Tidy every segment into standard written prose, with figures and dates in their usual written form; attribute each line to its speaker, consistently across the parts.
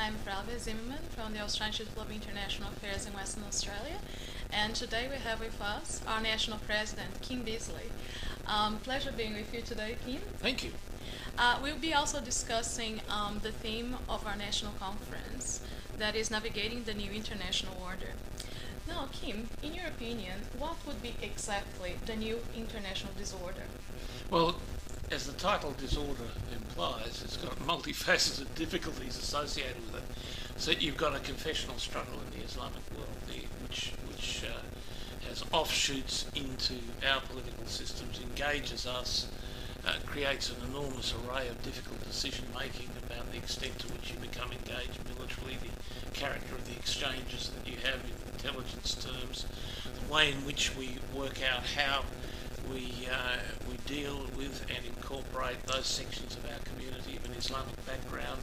Speaker 1: I'm Zimmerman from the Australian Institute of International Affairs in Western Australia, and today we have with us our National President, Kim Beazley. Pleasure being with you today, Kim.
Speaker 2: Thank you.
Speaker 1: We'll be also discussing the theme of our national conference, that is navigating the new international order. Now, Kim, in your opinion, what would be exactly the new international disorder?
Speaker 2: Well, as the title disorder implies, it's got multifaceted difficulties associated with it. So you've got a confessional struggle in the Islamic world there, which has offshoots into our political systems, engages us, creates an enormous array of difficult decision making about the extent to which you become engaged militarily, the character of the exchanges that you have in intelligence terms, the way in which we work out how we deal with and incorporate those sections of our community of an Islamic background,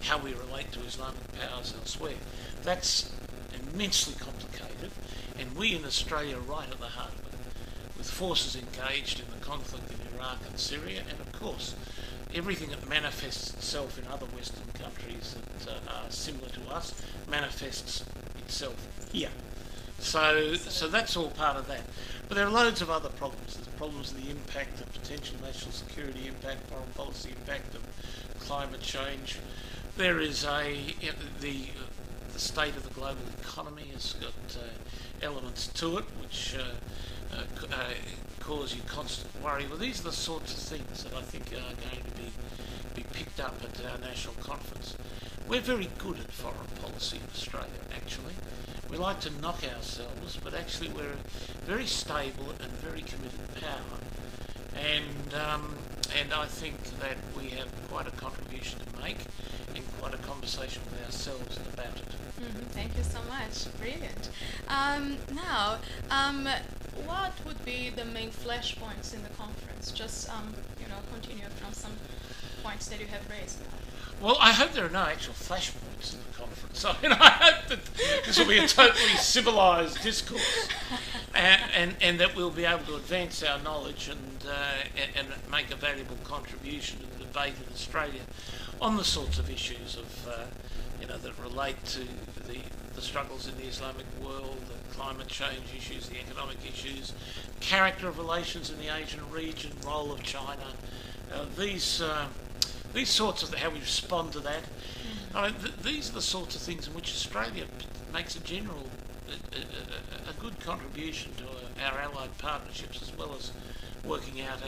Speaker 2: how we relate to Islamic powers elsewhere. That's immensely complicated, and we in Australia are right at the heart of it, with forces engaged in the conflict in Iraq and Syria, and of course everything that manifests itself in other Western countries that are similar to us manifests itself here. So that's all part of that. But there are loads of other problems. There's problems of the impact of potential national security impact, foreign policy impact of climate change. There is the state of the global economy has got elements to it which cause you constant worry. Well, these are the sorts of things that I think are going to be picked up at our national conference. We're very good at foreign policy in Australia, actually. We like to knock ourselves, but actually we're very stable and very committed power. And I think that we have quite a contribution to make and quite a conversation with ourselves about it.
Speaker 1: Thank you so much. Brilliant. Now, what would be the main flashpoints in the conference? Just continue from some points that you have raised now.
Speaker 2: Well, I hope there are no actual flashpoints in the conference. I hope that this will be a totally civilised discourse, and that we'll be able to advance our knowledge and make a valuable contribution to the debate in Australia on the sorts of issues of that relate to the struggles in the Islamic world, the climate change issues, the economic issues, character of relations in the Asian region, role of China, these sorts of how we respond to that. These are the sorts of things in which Australia makes a good contribution to our allied partnerships, as well as working out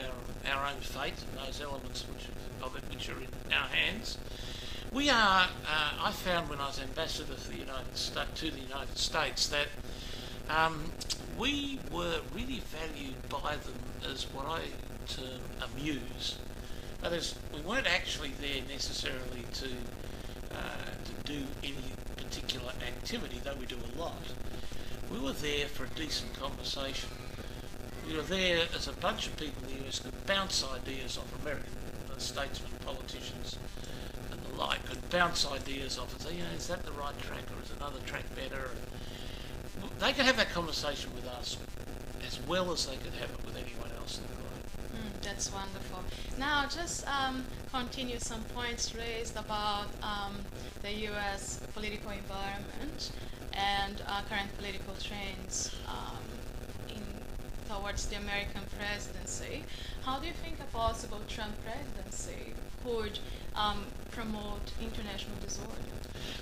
Speaker 2: our own fate and those elements which are in our hands. We are. I found when I was ambassador to the United States that we were really valued by them as what I term a muse. That is, we weren't actually there necessarily to do any particular activity, though we do a lot. We were there for a decent conversation. We were there as a bunch of people in the US could bounce ideas off American statesmen, politicians, and the like, could bounce ideas off and say, is that the right track, or is another track better? They could have that conversation with us as well as they could have it with anyone else in the globe.
Speaker 1: That's wonderful. Now, just continue some points raised about the U.S. political environment and current political trends towards the American presidency. How do you think a possible Trump presidency could promote international disorder?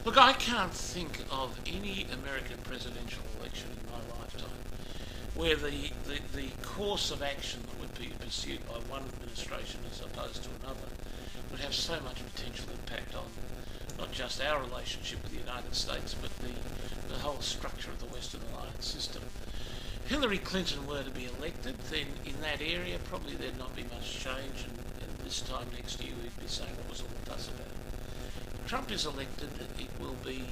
Speaker 2: Look, I can't think of any American presidential election in my lifetime where the course of action that would be pursued by one administration as opposed to another would have so much potential impact on not just our relationship with the United States, but the whole structure of the Western alliance system. If Hillary Clinton were to be elected, then in that area probably there'd not be much change, and this time next year we'd be saying what was all the fuss about. If Trump is elected, it will be,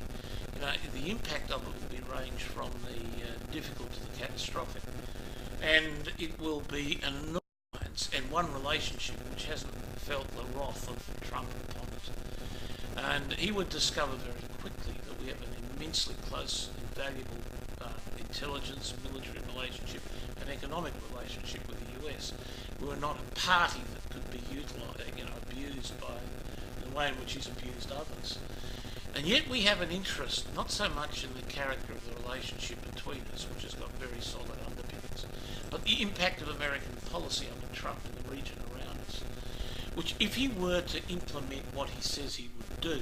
Speaker 2: the impact of it will be ranged from the difficult to the catastrophic, and it will be an enormous and one relationship which hasn't felt the wrath of Trump upon it. And he would discover very quickly that we have an immensely close and valuable intelligence, military relationship, and economic relationship with the US. We were not a party that could be utilised, abused by the way in which he's abused others. And yet we have an interest not so much in the character of the relationship between us, which has got very solid underpinnings, but the impact of American policy under Trump in the region around us, which if he were to implement what he says he would do,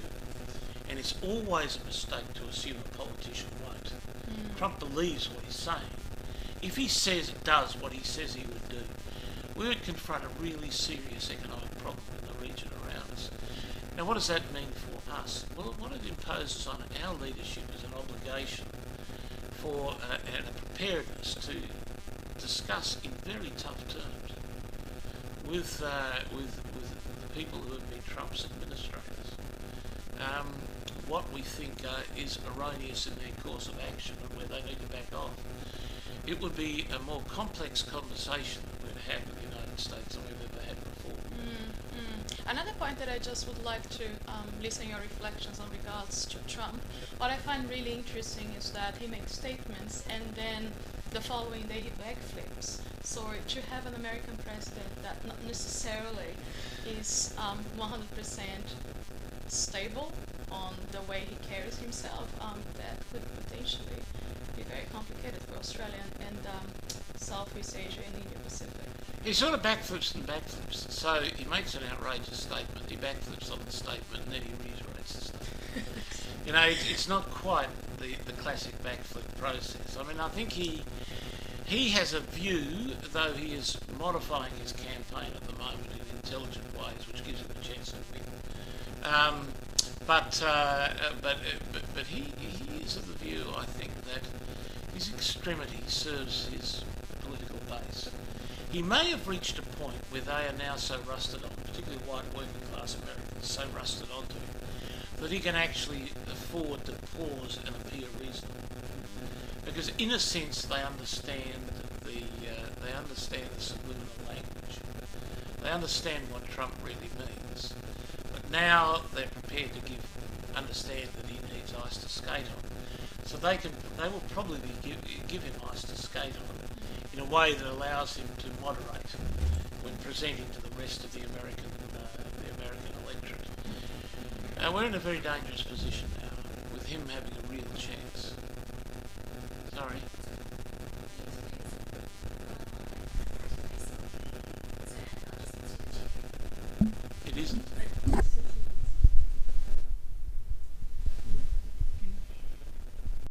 Speaker 2: and it's always a mistake to assume a politician won't. Trump believes what he's saying. If he does what he says he would do, we would confront a really serious economic problem in the region around us. Now, what does that mean for us? Well, what it imposes on our leadership is an obligation for and a preparedness to discuss in very tough terms with the people who have been Trump's administrators what we think is erroneous in their course of action and where they need to back off. It would be a more complex conversation that we'd have with the United States than we've ever had before.
Speaker 1: Another point that I just would like to listen your reflections on regards to Trump. What I find really interesting is that he makes statements and then the following day he backflips. So to have an American president that not necessarily is 100% stable on the way he carries himself, that could potentially be very complicated for Australia and Southeast Asia and India Pacific.
Speaker 2: He sort of backflips and backflips. So he makes an outrageous statement, he backflips on the statement, and then he reiterates the statement. You know, it's not quite the classic backflip process. I mean, I think he has a view, though he is modifying his campaign at the moment in intelligent ways, which gives him a chance to win. But he is of the view, I think, that his extremity serves his political base. He may have reached a point where they are now so rusted on, particularly white working class Americans, so rusted onto him, that he can actually afford to pause and appear reasonable. Because in a sense they understand the subliminal language. They understand what Trump really means. But now they're prepared to understand that he needs ice to skate on. So they will probably give him ice to skate on in a way that allows him to moderate when presenting to the rest of the American electorate. We're in a very dangerous position now, with him having a real chance. Sorry. It isn't.